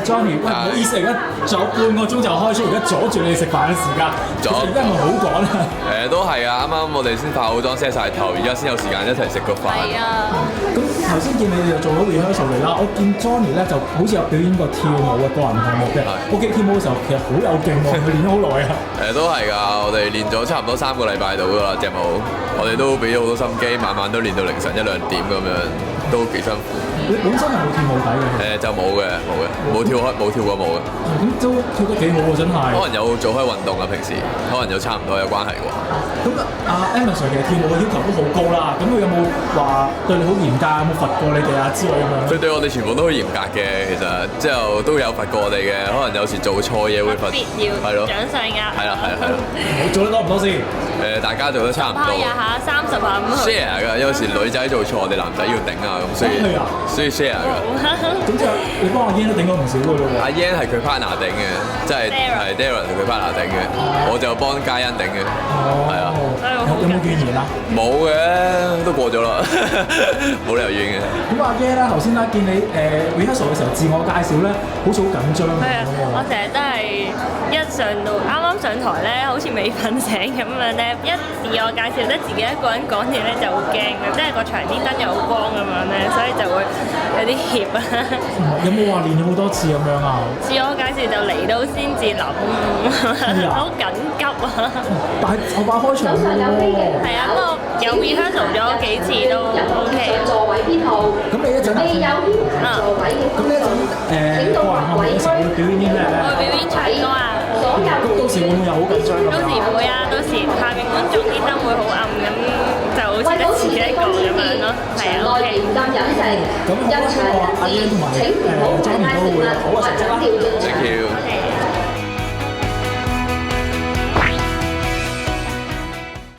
Johnny，喂，唔好意思，而家仲有半個鐘就開 show，而家阻住你哋食飯嘅時間，其實而家係咪好趕啊？都係啊，啱啱我哋先化好妝 set 晒頭，而家先有時間一齊食個飯。係啊，咁頭先見你哋就做咗 rehearsal 嚟啦，我見 Johnny 咧就好似有表演過跳舞嘅個人項目嘅，我記得跳舞嘅時候其實好有勁喎，佢練咗好耐啊。都係㗎，我哋練咗差唔多3個禮拜到㗎啦隻舞，我哋都俾咗好多心機，晚晚都練到凌晨1-2點咁樣，都幾辛苦。你本身有冇跳舞底嘅？就冇嘅，冇跳過舞嘅。咁都跳得幾好喎，真係。可能有做開運動啊，平時可能有差唔多有關係喎。咁阿 Emma Sir 其實跳舞嘅要求都好高啦，咁佢有冇話對你好嚴格，有冇罰過你哋啊之類咁樣？佢對我哋全部都好嚴格嘅，其實之後都有罰過我哋嘅，可能有時做錯嘢會罰。必要係咯，獎賞額。係啦。做得多唔多先？大家做得差唔多。派下30下咁去。share 㗎，有時女仔做錯，我哋男仔要頂啊，咁所以 share 㗎。咁即係你幫阿 Yan 都頂咗唔少㗎咯喎。阿 Yan 係佢 partner 頂嘅，即係 Darren 係佢 partner 頂嘅，我就幫嘉欣頂嘅。係啊。有冇怨言啊？冇嘅，都過咗啦，冇理由怨嘅。咁阿 Yan 咧，頭先咧見你rehearsal 嘅時候自我介紹咧，好似好緊張咁係啊，我喎。成日都係一上到啱啱上台咧，好似未瞓醒咁樣咧，一自我介紹得自己一個人講嘢咧就好驚嘅，即係個場啲燈又好光咁樣咧，所以就會有啲怯啊。有冇話練咗好多次咁樣啊？自我介紹就嚟到先至諗，好緊急啊！但係我把開場喎。係啊，不過有 rehearsal 咗幾次都 OK。座位編號。咁你一陣未有編排座位嘅。咁呢一陣個人項目嘅時候會表演啲咩咧？會表演唱歌啊！到時會唔會又好緊張咁到時會啊，到時下面觀眾啲燈會好暗咁，就好似得自己一個咁樣咯。係啊，OK。咁我希望阿 Yan 同埋Johnny 都會有好嘅成績啦。Thank you。